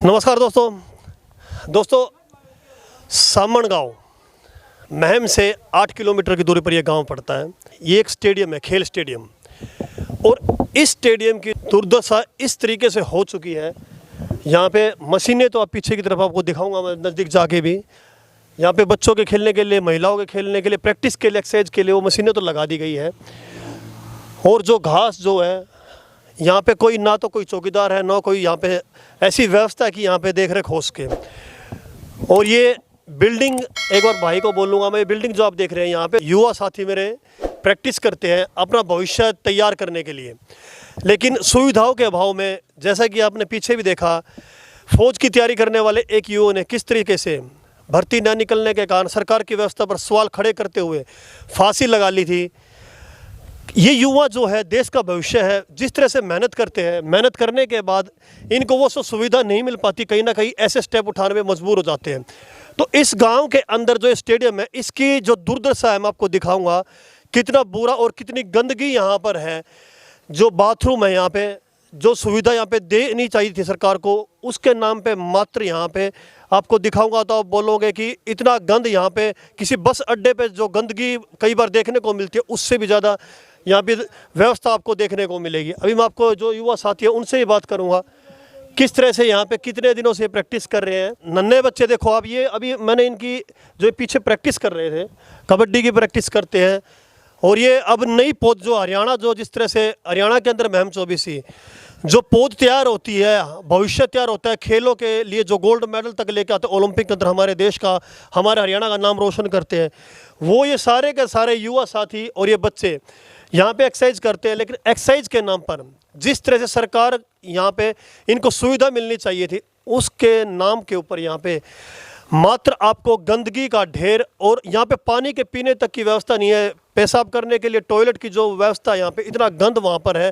नमस्कार दोस्तों सामण गांव महम से 8 किलोमीटर की दूरी पर यह गांव पड़ता है। ये एक स्टेडियम है, खेल स्टेडियम, और इस स्टेडियम की दुर्दशा इस तरीके से हो चुकी है। यहाँ पे मशीनें तो आप पीछे की तरफ आपको दिखाऊंगा मैं नज़दीक जाके भी। यहाँ पे बच्चों के खेलने के लिए, महिलाओं के खेलने के लिए, प्रैक्टिस के लिए, एक्सरसाइज के लिए वो मशीनें तो लगा दी गई है। और जो घास जो है यहाँ पे कोई ना तो कोई चौकीदार है, ना कोई यहाँ पे ऐसी व्यवस्था कि यहाँ पे देख रेख हो सके। और ये बिल्डिंग, एक बार भाई को बोलूँगा मैं, ये बिल्डिंग जो आप देख रहे हैं यहाँ पे युवा साथी मेरे प्रैक्टिस करते हैं अपना भविष्य तैयार करने के लिए, लेकिन सुविधाओं के अभाव में, जैसा कि आपने पीछे भी देखा, फौज की तैयारी करने वाले एक युवा ने किस तरीके से भर्ती न निकलने के कारण सरकार की व्यवस्था पर सवाल खड़े करते हुए फांसी लगा ली थी। ये युवा जो है देश का भविष्य है। जिस तरह से मेहनत करते हैं, मेहनत करने के बाद इनको वो सब सुविधा नहीं मिल पाती, कहीं ना कहीं ऐसे स्टेप उठाने में मजबूर हो जाते हैं। तो इस गांव के अंदर जो स्टेडियम है, इसकी जो दुर्दशा है मैं आपको दिखाऊंगा, कितना बुरा और कितनी गंदगी यहाँ पर है। जो बाथरूम है यहाँ पे, जो सुविधा यहाँ पे देनी चाहिए थी सरकार को, उसके नाम पे मात्र यहाँ पे आपको दिखाऊंगा तो आप बोलोगे कि इतना गंद यहाँ पे, किसी बस अड्डे पे जो गंदगी कई बार देखने को मिलती है उससे भी ज़्यादा यहाँ पे व्यवस्था आपको देखने को मिलेगी। अभी मैं आपको जो युवा साथी है उनसे ही बात करूँगा, किस तरह से यहाँ पे कितने दिनों से प्रैक्टिस कर रहे हैं। नन्हे बच्चे देखो आप, ये अभी मैंने इनकी जो पीछे प्रैक्टिस कर रहे थे, कबड्डी की प्रैक्टिस करते हैं। और ये अब नई पौध जो हरियाणा, जो जिस तरह से हरियाणा के अंदर महम 24 जो पौध तैयार होती है, भविष्य तैयार होता है खेलों के लिए, जो गोल्ड मेडल तक लेके आते हैं ओलंपिक के अंदर, हमारे देश का, हमारे हरियाणा का नाम रोशन करते हैं, वो ये सारे के सारे युवा साथी और ये बच्चे यहाँ पे एक्सरसाइज करते हैं। लेकिन एक्सरसाइज के नाम पर जिस तरह से सरकार यहाँ पे इनको सुविधा मिलनी चाहिए थी, उसके नाम के ऊपर यहाँ पे मात्र आपको गंदगी का ढेर, और यहाँ पे पानी के पीने तक की व्यवस्था नहीं है। पेशाब करने के लिए टॉयलेट की जो व्यवस्था यहाँ पे, इतना गंद वहाँ पर है।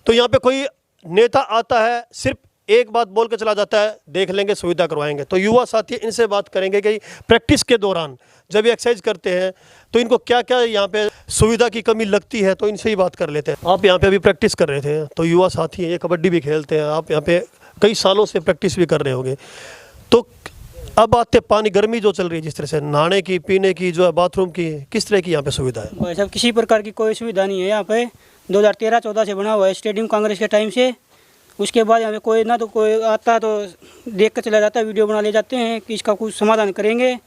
तो यहाँ पे कोई नेता आता है, सिर्फ एक बात बोल के चला जाता है, देख लेंगे, सुविधा करवाएंगे। तो युवा साथी इनसे बात करेंगे कि प्रैक्टिस के दौरान जब ये एक्सरसाइज करते हैं तो इनको क्या क्या यहाँ पे सुविधा की कमी लगती है, तो इनसे ही बात कर लेते हैं। आप यहाँ पे अभी प्रैक्टिस कर रहे थे, तो युवा साथी हैं, ये कबड्डी भी खेलते हैं, आप यहाँ पे कई सालों से प्रैक्टिस भी कर रहे होंगे। तो अब आते पानी, गर्मी जो चल रही है, जिस तरह से नहाने की, पीने की, जो है बाथरूम की, किस तरह की यहाँ पे सुविधा है? भाई साहब, किसी प्रकार की कोई सुविधा नहीं है यहाँ पे। 2013-14 से बना हुआ है स्टेडियम, कांग्रेस के टाइम से। उसके बाद यहाँ पे कोई ना तो कोई आता तो देख कर चला जाता है, वीडियो बना ले जाते हैं कि इसका कुछ समाधान करेंगे।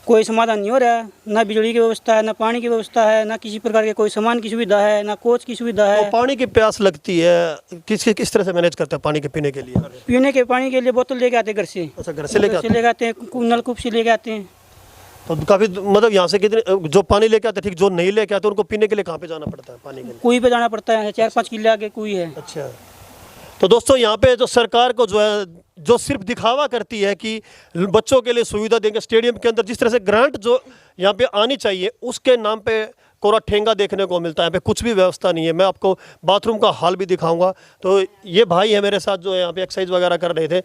कोई समाधान नहीं हो रहा है, ना बिजली की व्यवस्था है, ना पानी की व्यवस्था है, ना किसी प्रकार के कोई सामान की सुविधा है, ना कोच की सुविधा है। तो पानी की प्यास लगती है, किस तरह से मैनेज करते हैं पानी के पीने के लिए? पीने के पानी के लिए बोतल लेके आते हैं घर से। अच्छा, घर से लेके आते हैं, नलकूप से लेके आते हैं। तो काफ़ी, मतलब यहाँ से कितने जो पानी लेके आते, ठीक, जो नहीं लेके आते उनको पीने के लिए कहाँ पे जाना पड़ता है? पानी के लिए कुएं पे जाना पड़ता है, 4-5 किले आगे कुएं है। अच्छा, तो दोस्तों यहाँ पे जो सरकार को जो है, जो सिर्फ दिखावा करती है कि बच्चों के लिए सुविधा देंगे स्टेडियम के अंदर, जिस तरह से ग्रांट जो यहाँ पे आनी चाहिए, उसके नाम पे कोरा ठेंगा देखने को मिलता है। यहाँ पे कुछ भी व्यवस्था नहीं है। मैं आपको बाथरूम का हाल भी दिखाऊंगा। तो ये भाई है मेरे साथ जो है यहाँ पे एक्सरसाइज वगैरह कर रहे थे।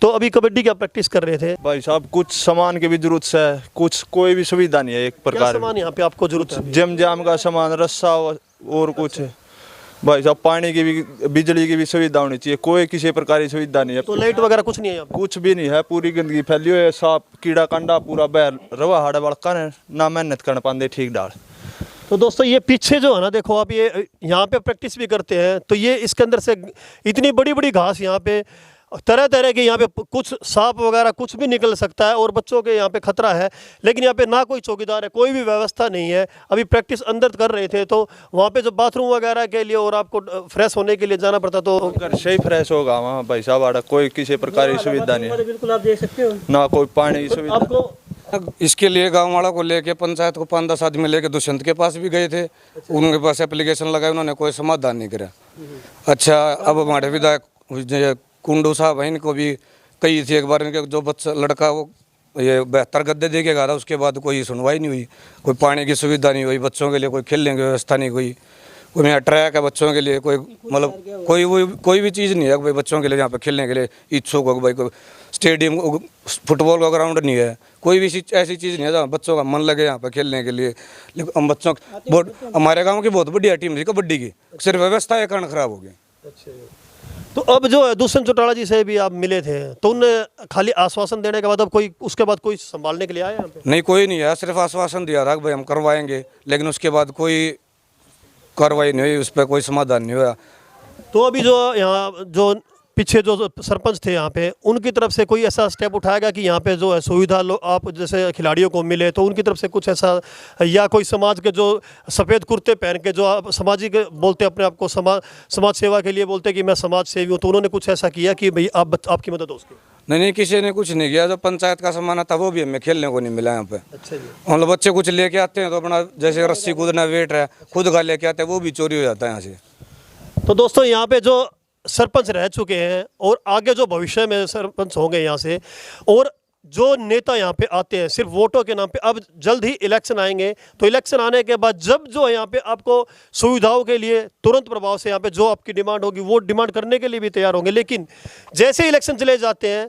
तो अभी कबड्डी का प्रैक्टिस कर रहे थे। भाई साहब, कुछ सामान की भी जरूरत है, कुछ कोई भी सुविधा नहीं है। एक प्रकार सामान यहाँ पे आपको जरूरत है? जम जाम का सामान, रस्सा और कुछ। भाई साहब, पानी की भी, बिजली की भी सुविधा होनी चाहिए। कोई किसी प्रकार की सुविधा नहीं है। तो लाइट वगैरह कुछ नहीं है? कुछ भी नहीं है, पूरी गंदगी फैली हुई है, सांप कीड़ा कंडा पूरा बह रवा हाड़ा बड़का है, ना मेहनत कर पाते ठीक डाल। तो दोस्तों ये पीछे जो है ना, देखो आप, ये यहाँ पे प्रैक्टिस भी करते हैं, तो ये इसके अंदर से इतनी बड़ी बड़ी घास, यहाँ पे तरह तरह के, यहाँ पे कुछ सांप वगैरह कुछ भी निकल सकता है और बच्चों के यहाँ पे खतरा है। लेकिन यहाँ पे ना कोई चौकीदार है, कोई भी व्यवस्था नहीं है। अभी प्रैक्टिस अंदर कर रहे थे, तो वहाँ पे जो बाथरूम वगैरह के लिए और आपको फ्रेश होने के लिए जाना पड़ता, तो घर से ही फ्रेश होगा वहाँ। भाई साहब, आड़ा कोई किसी प्रकार की सुविधा नहीं है, बिल्कुल आप देख सकते हो, ना कोई पानी की सुविधा। आपको इसके लिए गांव वालों को लेके पंचायत को 5-10 आदमी लेके दुष्यंत के पास भी गए थे। उनके पास एप्लीकेशन लगाए, उन्होंने कोई समाधान नहीं करा। अच्छा, अब हमारे विधायक कुंडू साहब हैं, इनको भी कही थी एक बार, इनके जो बच्चा लड़का वो ये 72 गद्दे दे के गया था, उसके बाद कोई सुनवाई नहीं हुई। कोई पानी की सुविधा नहीं हुई, बच्चों के लिए कोई खेलने की व्यवस्था नहीं हुई, कोई यहाँ ट्रैक है बच्चों के लिए, कोई मतलब कोई भी चीज़ नहीं है भाई बच्चों के लिए जहाँ पे खेलने के लिए इच्छुक हो। भाई कोई स्टेडियम, फुटबॉल का ग्राउंड नहीं है, कोई भी ऐसी चीज़ नहीं है जहाँ बच्चों का मन लगे यहाँ पे खेलने के लिए। लेकिन हम बच्चों बहुत, हमारे गांव की बहुत बढ़िया टीम थी कबड्डी की, सिर्फ व्यवस्था के कारण खराब हो गई। तो अब जो है दुष्यंत चौटाला जी से भी आप मिले थे, तो उनने खाली आश्वासन देने के बाद अब कोई उसके बाद कोई संभालने के लिए आया यहाँ पे? नहीं, कोई नहीं आया, सिर्फ आश्वासन दिया था कि भाई हम करवाएंगे, लेकिन उसके बाद कोई कार्रवाई नहीं हुई, उस पर कोई समाधान नहीं हुआ। तो अभी जो यहाँ जो पीछे जो सरपंच थे यहाँ पे, उनकी तरफ से कोई ऐसा स्टेप उठाएगा कि यहाँ पे जो है सुविधा आप जैसे खिलाड़ियों को मिले, तो उनकी तरफ से कुछ ऐसा, या कोई समाज के जो सफ़ेद कुर्ते पहन के जो आप सामाजिक बोलते अपने आप को समाज सेवा के लिए बोलते कि मैं समाज सेवी हूँ, तो उन्होंने कुछ ऐसा किया कि भाई आपकी मदद हो उसकी? नहीं, किसी ने कुछ नहीं किया। जो पंचायत का सामान था वो भी हमें खेलने को नहीं मिला यहाँ पे। अच्छा जी। मतलब बच्चे कुछ लेके आते हैं तो अपना जैसे रस्सी कूदना, वेट है, खुद का लेके आते हैं, वो भी चोरी हो जाता है यहाँ से। तो दोस्तों यहाँ पे जो सरपंच रह चुके हैं और आगे जो भविष्य में सरपंच होंगे यहाँ से, और जो नेता यहाँ पे आते हैं सिर्फ वोटों के नाम पे, अब जल्द ही इलेक्शन आएंगे, तो इलेक्शन आने के बाद जब जो है यहाँ पे आपको सुविधाओं के लिए तुरंत प्रभाव से यहाँ पे जो आपकी डिमांड होगी वो डिमांड करने के लिए भी तैयार होंगे, लेकिन जैसे इलेक्शन चले जाते हैं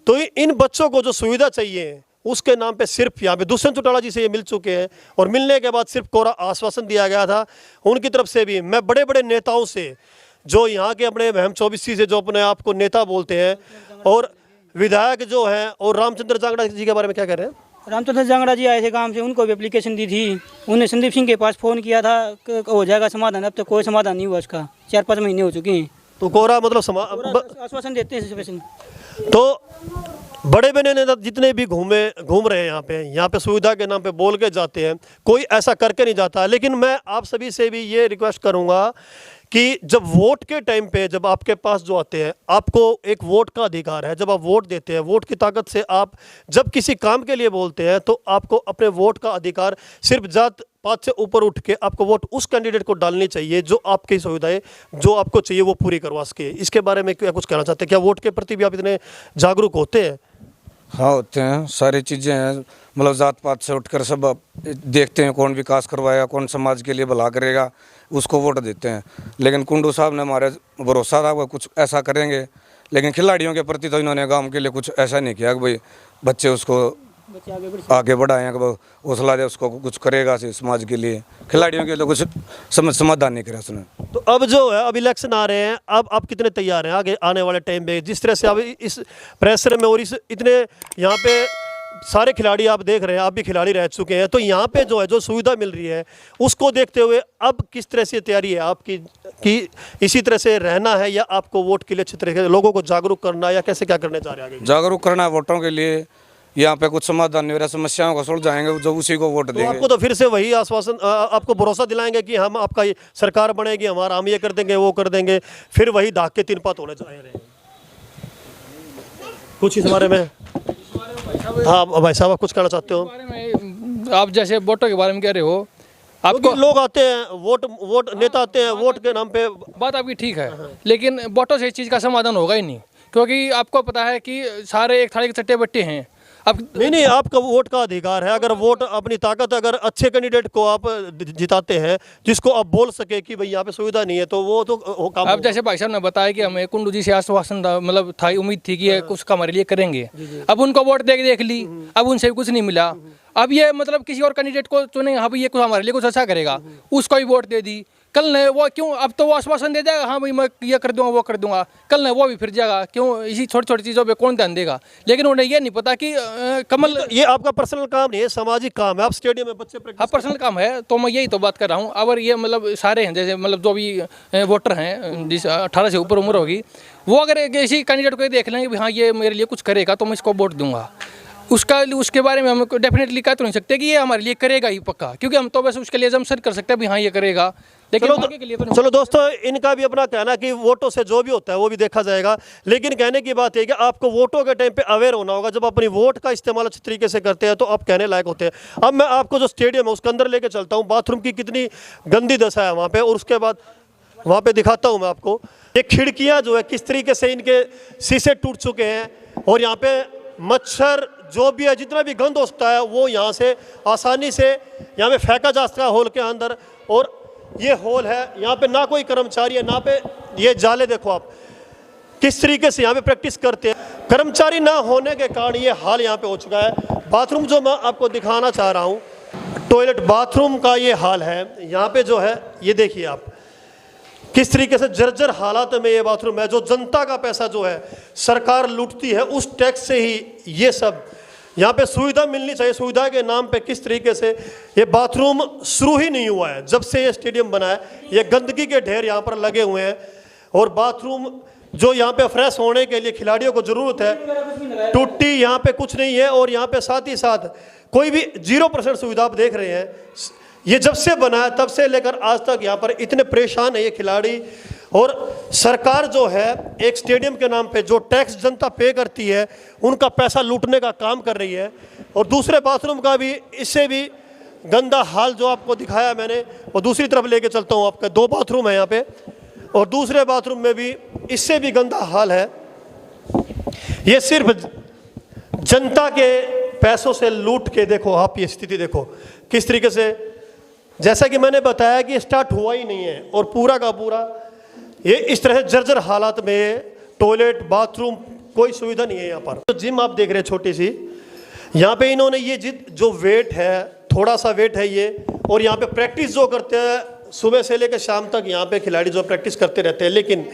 तो इन बच्चों को जो सुविधा चाहिए उसके नाम पे सिर्फ यहाँ पे दुष्यंत चौटाला जी से ये मिल चुके हैं, और मिलने के बाद सिर्फ कोरा आश्वासन दिया गया था उनकी तरफ से भी। मैं बड़े बड़े नेताओं से जो यहाँ के अपने महम 24 से जो अपने आप को नेता बोलते हैं, और विधायक जो हैं, और रामचंद्र जांगड़ा जी के बारे में क्या कह रहे हैं? रामचंद्र जांगड़ा जी आए थे गांव से, उनको भी एप्लीकेशन दी थी, उन्हें संदीप सिंह के पास फ़ोन किया था कि हो जाएगा समाधान, अब तक कोई समाधान नहीं हुआ उसका, 4-5 महीने हो चुके हैं। तो कोरा मतलब आश्वासन देते हैं स्पेशल। तो बड़े बड़े नेता जितने भी घूम रहे हैं यहाँ पे सुविधा के नाम पे बोल के जाते हैं, कोई ऐसा करके नहीं जाता। लेकिन मैं आप सभी से भी ये रिक्वेस्ट करूँगा कि जब वोट के टाइम पे जब आपके पास जो आते हैं, आपको एक वोट का अधिकार है, जब आप वोट देते हैं, वोट की ताकत से आप जब किसी काम के लिए बोलते हैं, तो आपको अपने वोट का अधिकार सिर्फ जात पात से ऊपर उठ के आपको वोट उस कैंडिडेट को डालनी चाहिए जो आपकी सुविधाएं जो आपको चाहिए वो पूरी करवा सके। इसके बारे में क्या कुछ कहना चाहते हैं? क्या वोट के प्रति भी आप इतने जागरूक होते हैं? हाँ, होते हैं, सारी चीज़ें हैं, मतलब जात पात से उठकर सब देखते हैं कौन विकास करवाएगा, कौन समाज के लिए भला करेगा, उसको वोट देते हैं। लेकिन कुंडू साहब ने हमारे भरोसा था वो कुछ ऐसा करेंगे, लेकिन खिलाड़ियों के प्रति तो इन्होंने गांव के लिए कुछ ऐसा नहीं किया कि भाई बच्चे उसको आगे बढ़ाएं, कि हौसला दे, उसको कुछ करेगा समाज के लिए। खिलाड़ियों के लिए कुछ समाधान नहीं करा उसने। तो अब जो है अब इलेक्शन आ रहे हैं, अब आप कितने तैयार हैं आगे आने वाले टाइम पे? जिस तरह से अब इस प्रेशर में और इस इतने यहाँ पे सारे खिलाड़ी आप देख रहे हैं, आप भी खिलाड़ी रह चुके हैं, तो यहाँ पे जो है जो सुविधा मिल रही है उसको देखते हुए अब किस तरह से तैयारी है आपकी कि इसी तरह से रहना है, या आपको वोट के लिए अच्छी तरह से लोगों को जागरूक करना, या कैसे क्या करने जा रहे हैं आगे? जागरूक करना है वोटों के लिए। यहाँ पे कुछ समाधान नहीं हो रहा, समस्याओं को सुलझाएंगे जो उसी को वोट तो देंगे। आपको तो फिर से वही आश्वासन आपको भरोसा दिलाएंगे कि हम आपका ये सरकार बनेगी, हमारा हम ये कर देंगे वो कर देंगे, फिर वही धाक के 3 पात होने जा रहे हैं। कुछ इस बारे में हाँ भाई साहब आप कुछ कहना चाहते हो? आप जैसे वोटों के बारे में कह रहे हो, आपको लोग आते हैं वोट नेता आते हैं वोट के नाम पे। बात आपकी ठीक है, लेकिन वोटों से इस चीज़ का समाधान होगा ही नहीं, क्योंकि आपको पता है कि सारे एक थाली के चट्टे बट्टे हैं। अब नहीं, आपका वोट का अधिकार है। अगर वोट अपनी ताकत, अगर अच्छे कैंडिडेट को आप जिताते हैं जिसको आप बोल सके कि भाई यहाँ पे सुविधा नहीं है, तो वो तो काम। अब जैसे भाई साहब ने बताया कि हमें कुंडू जी से आश्वासन था, मतलब था, उम्मीद थी कि ये कुछ हमारे लिए करेंगे। अब उनको वोट देख ली, अब उनसे भी कुछ नहीं मिला। अब ये मतलब किसी और कैंडिडेट को चुने, हाँ भाई ये कुछ हमारे लिए कुछ अच्छा करेगा, उसको भी वोट दे दी। कल ने वो क्यों, अब तो वो आश्वासन दे देगा, हाँ भाई मैं ये कर दूंगा वो कर दूंगा, कल ने वो भी फिर जाएगा। क्यों इसी छोटी छोटी चीज़ों पे कौन ध्यान देगा? लेकिन उन्हें ये नहीं पता कि कमल ये आपका पर्सनल काम नहीं है, सामाजिक काम है। आप स्टेडियम में बच्चे हाँ पर्सनल काम है, तो मैं यही तो बात कर रहा हूँ। अगर ये मतलब सारे हैं, जैसे मतलब जो भी वोटर हैं जिस 18 से ऊपर उम्र होगी, वो अगर इसी कैंडिडेट को देख लेंगे भी हाँ ये मेरे लिए कुछ करेगा तो मैं इसको वोट दूंगा, उसके बारे में हम डेफिनेटली कह तो नहीं सकते कि ये हमारे लिए करेगा ही पक्का, क्योंकि हम तो बस उसके लिए जमसर कर सकते हैं भी हाँ ये करेगा, लेकिन आगे के लिए तो नहीं। चलो दोस्तों, इनका भी अपना कहना कि वोटों से जो भी होता है वो भी देखा जाएगा, लेकिन कहने की बात है कि आपको वोटों के टाइम पे अवेयर होना होगा। जब अपनी वोट का इस्तेमाल अच्छे तरीके से करते हैं तो आप कहने लायक होते हैं। अब मैं आपको जो स्टेडियम है उसके अंदर लेके चलता हूँ, बाथरूम की कितनी गंदी दशा है वहाँ पे, और उसके बाद वहाँ पे दिखाता हूँ मैं आपको ये खिड़कियाँ जो है किस तरीके से इनके शीशे टूट चुके हैं, और यहाँ पे मच्छर जो भी है जितना भी गंद हो सकता है वो यहाँ से आसानी से यहाँ पे फेंका जा सकता है होल के अंदर। और ये होल है, यहाँ पे ना कोई कर्मचारी है, ना पे ये जाले देखो आप किस तरीके से यहाँ पे प्रैक्टिस करते हैं। कर्मचारी ना होने के कारण ये हाल यहाँ पे हो चुका है। बाथरूम जो मैं आपको दिखाना चाह रहा हूँ, टॉयलेट बाथरूम का ये हाल है यहाँ पे जो है, ये देखिए आप किस तरीके से जर्जर हालात में ये बाथरूम है, जो जनता का पैसा जो है सरकार लूटती है, उस टैक्स से ही ये सब यहाँ पे सुविधा मिलनी चाहिए। सुविधा के नाम पे किस तरीके से ये बाथरूम शुरू ही नहीं हुआ है। जब से ये स्टेडियम बना है ये गंदगी के ढेर यहाँ पर लगे हुए हैं, और बाथरूम जो यहाँ पे फ्रेश होने के लिए खिलाड़ियों को ज़रूरत है, टूटी यहाँ पे कुछ नहीं है। और यहाँ पे साथ ही साथ कोई भी 0% सुविधा आप देख रहे हैं। ये जब से बना है तब से लेकर आज तक यहाँ पर इतने परेशान है ये खिलाड़ी, और सरकार जो है एक स्टेडियम के नाम पे जो टैक्स जनता पे करती है उनका पैसा लूटने का काम कर रही है। और दूसरे बाथरूम का भी इससे भी गंदा हाल जो आपको दिखाया मैंने, और दूसरी तरफ लेके चलता हूँ। आपका 2 बाथरूम है यहाँ पे, और दूसरे बाथरूम में भी इससे भी गंदा हाल है। ये सिर्फ जनता के पैसों से लूट के, देखो आप ये स्थिति देखो किस तरीके से, जैसा कि मैंने बताया कि स्टार्ट हुआ ही नहीं है, और पूरा का पूरा ये इस तरह से जर्जर हालात में, टॉयलेट बाथरूम कोई सुविधा नहीं है यहाँ पर। तो जिम आप देख रहे हैं छोटी सी, यहाँ पे इन्होंने ये जो वेट है, थोड़ा सा वेट है ये, और यहाँ पे प्रैक्टिस जो करते हैं सुबह से लेकर शाम तक यहाँ पे खिलाड़ी जो प्रैक्टिस करते रहते हैं, लेकिन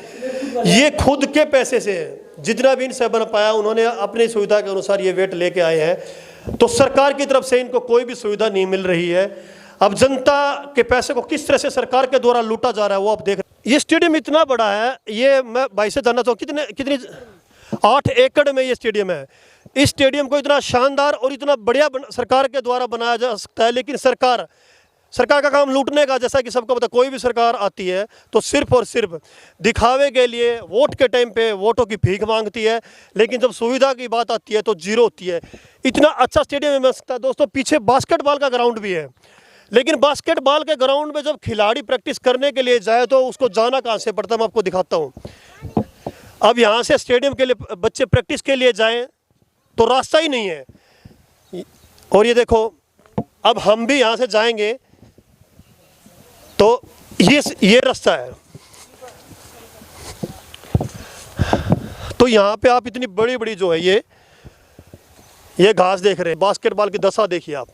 ये खुद के पैसे से जितना भी इनसे बन पाया उन्होंने अपनी सुविधा के अनुसार ये वेट लेके आए हैं। तो सरकार की तरफ से इनको कोई भी सुविधा नहीं मिल रही है। अब जनता के पैसे को किस तरह से सरकार के द्वारा लूटा जा रहा है वो आप देख रहे हैं। ये स्टेडियम इतना बड़ा है, ये मैं भाई से जानना चाहूँ कितनी 8 एकड़ में ये स्टेडियम है। इस स्टेडियम को इतना शानदार और इतना बढ़िया सरकार के द्वारा बनाया जा सकता है, लेकिन सरकार का काम लूटने का, जैसा कि सबको पता, कोई भी सरकार आती है तो सिर्फ और सिर्फ दिखावे के लिए वोट के टाइम पे वोटों की भीख मांगती है, लेकिन जब सुविधा की बात आती है तो जीरो होती है। इतना अच्छा स्टेडियम बन सकता है। दोस्तों पीछे बास्केटबॉल का ग्राउंड भी है, लेकिन बास्केटबॉल के ग्राउंड में जब खिलाड़ी प्रैक्टिस करने के लिए जाए तो उसको जाना कहाँ से पड़ता है, मैं आपको दिखाता हूँ। अब यहाँ से स्टेडियम के लिए बच्चे प्रैक्टिस के लिए जाएं तो रास्ता ही नहीं है। और ये देखो, अब हम भी यहाँ से जाएंगे तो ये रास्ता है। तो यहाँ पे आप इतनी बड़ी बड़ी जो है ये घास देख रहे हैं। बास्केटबॉल की दशा देखिए आप,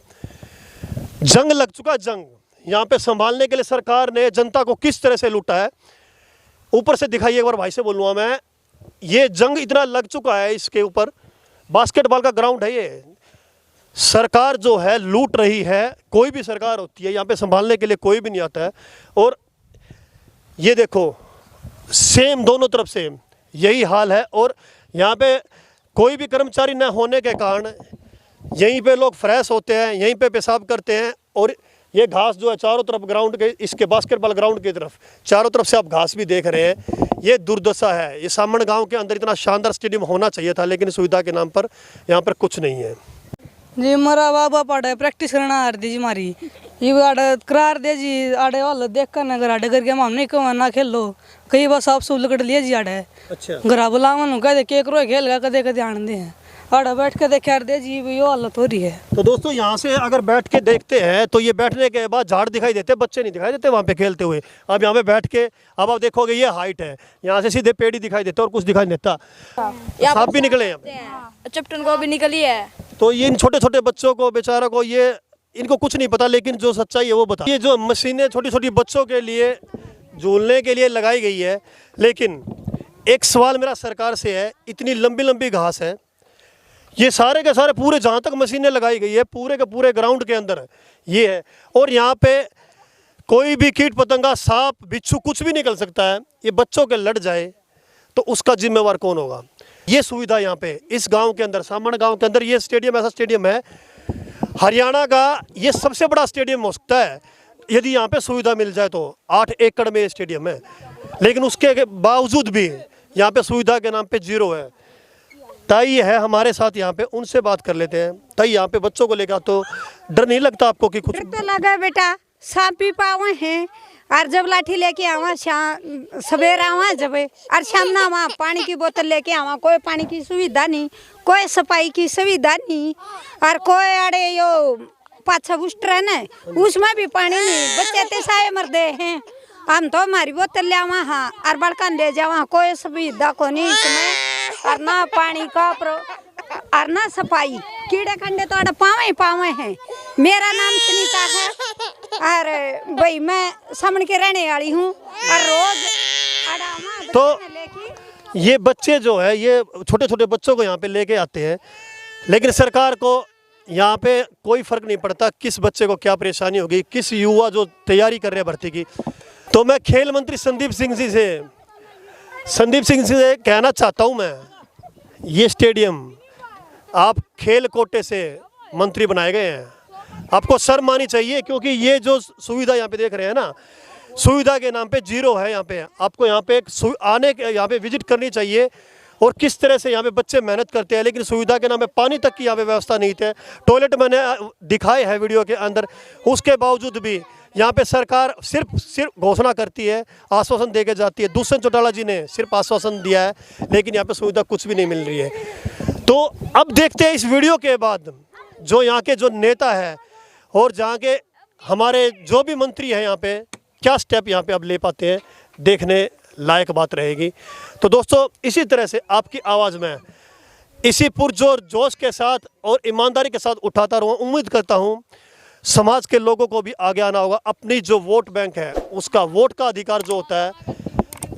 जंग लग चुका जंग। यहाँ पे संभालने के लिए सरकार ने जनता को किस तरह से लूटा है। ऊपर से दिखाइए एक बार, भाई से बोलूँगा मैं, ये जंग इतना लग चुका है इसके ऊपर। बास्केटबॉल का ग्राउंड है ये, सरकार जो है लूट रही है। कोई भी सरकार होती है यहाँ पे संभालने के लिए कोई भी नहीं आता है। और ये देखो सेम दोनों तरफ सेम यही हाल है। और यहाँ पे कोई भी कर्मचारी न होने के कारण यहीं पे लोग फ्रेश होते हैं, यहीं पे पेशाब करते हैं। और ये घास जो है चारों तरफ ग्राउंड के, इसके बास्केटबॉल ग्राउंड की तरफ चारों तरफ से आप घास भी देख रहे हैं। ये दुर्दशा है। ये सामन गांव के अंदर इतना शानदार स्टेडियम होना चाहिए था, लेकिन सुविधा के नाम पर यहाँ पर कुछ नहीं है। जी हमारा बाबा पढ़े प्रैक्टिस करना आ रही जी हमारी, ये आड़े करार दे जी, आड़े वाल देख कर नगर आड़े करके हम नहीं कमाना खेलो, कई बार साफ सूफ लकड़ लिए जी आड़े। अच्छा, घर बुलावन कह दे केक रो खेल गया, कदे कदे आनंदे हैं आड़ा बैठ के देख दे जी, ये हालत हो रही है। तो दोस्तों यहाँ से अगर बैठ के देखते हैं तो ये बैठने के बाद झाड़ दिखाई देते, बच्चे नहीं दिखाई देते वहाँ पे खेलते हुए। अब यहाँ पे बैठ के अब आप देखोगे ये हाइट है, यहाँ से सीधे पेड़ ही दिखाई देते और कुछ दिखाई नहीं देता। सांप भी निकले हैं, चपटन को भी निकली है। तो ये इन छोटे छोटे बच्चों को, बेचारों को, ये इनको कुछ नहीं पता, लेकिन जो सच्चाई है वो बता। ये जो मशीनें छोटी छोटी बच्चों के लिए झूलने के लिए लगाई गई है, लेकिन एक सवाल मेरा सरकार से है, इतनी लंबी लंबी घास है, ये सारे के सारे पूरे जहाँ तक मशीनें लगाई गई है पूरे के पूरे ग्राउंड के अंदर ये है, और यहाँ पे कोई भी कीट पतंगा, सांप बिच्छू कुछ भी निकल सकता है। ये बच्चों के लड़ जाए तो उसका जिम्मेवार कौन होगा। ये सुविधा यहाँ पे इस गांव के अंदर, सामण गांव के अंदर, ये स्टेडियम ऐसा स्टेडियम है हरियाणा का ये सबसे बड़ा स्टेडियम हो सकता है यदि यहाँ पे सुविधा मिल जाए तो। 8 एकड़ में ये स्टेडियम है, लेकिन उसके बावजूद भी यहाँ पे सुविधा के नाम पे जीरो है। ताई है हमारे साथ यहाँ पे, उनसे बात कर लेते हैं। ताई यहाँ पे बच्चों को लेकर तो डर नहीं लगता आपको कि कुछ? डर तो लगा बेटा, सांप भी पावे हैं, और जब लाठी लेके आवा शाम सवेरा आवा जब, और शाम ना आवा पानी की बोतल लेके आवा, कोई पानी की सुविधा नहीं, कोई सफाई की सुविधा नहीं, और कोई अड़े यो पाछा बुस्टर है ना उसमें भी पानी नहीं, बच्चे तेसाए मरदे हैं। हम तो हमारी बोतल ले आवा हाँ, और बड़का ले जावा, कोई सुविधा को नहीं इसमें, और ना पानी का और ना सफाई। कीड़े कंडे तो अड़ पावे हैं। मेरा नाम सुनीता है, और भाई मैं सामने के रहने वाली हूँ, और रोज तो ये बच्चे जो है, ये छोटे छोटे बच्चों को यहाँ पे लेके आते हैं, लेकिन सरकार को यहाँ पे कोई फ़र्क नहीं पड़ता किस बच्चे को क्या परेशानी होगी, किस युवा जो तैयारी कर रहे हैं भर्ती की। तो मैं खेल मंत्री संदीप सिंह जी से कहना चाहता हूँ, मैं ये स्टेडियम आप खेल कोटे से मंत्री बनाए गए हैं, आपको शर्म आनी चाहिए, क्योंकि ये जो सुविधा यहाँ पे देख रहे हैं ना, सुविधा के नाम पे जीरो है यहाँ पे। आपको यहाँ पे आने के यहाँ पे विजिट करनी चाहिए, और किस तरह से यहाँ पे बच्चे मेहनत करते हैं, लेकिन सुविधा के नाम पे पानी तक की यहाँ पे व्यवस्था नहीं थे। टॉयलेट मैंने दिखाए है वीडियो के अंदर, उसके बावजूद भी यहाँ पे सरकार सिर्फ घोषणा करती है, आश्वासन दे के जाती है। दुष्यंत चौटाला जी ने सिर्फ आश्वासन दिया है, लेकिन यहाँ पे सुविधा कुछ भी नहीं मिल रही है। तो अब देखते हैं इस वीडियो के बाद जो यहाँ के जो नेता है और जहाँ के हमारे जो भी मंत्री हैं यहाँ पे क्या स्टेप यहाँ पे अब ले पाते हैं, देखने लायक बात रहेगी। तो दोस्तों, इसी तरह से आपकी आवाज़ में इसी पुरजोर जोश के साथ और ईमानदारी के साथ उठाता रहूँ। उम्मीद करता हूँ समाज के लोगों को भी आगे आना होगा, अपनी जो वोट बैंक है उसका वोट का अधिकार जो होता है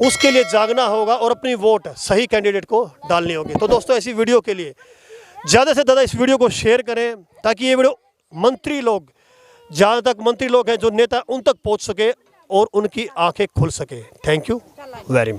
उसके लिए जागना होगा और अपनी वोट सही कैंडिडेट को डालनी होगी। तो दोस्तों, ऐसी वीडियो के लिए ज़्यादा से ज़्यादा इस वीडियो को शेयर करें, ताकि ये वीडियो मंत्री लोग, जहाँ तक मंत्री लोग हैं जो नेता, उन तक पहुँच सके और उनकी आंखें खुल सके। Thank you very much.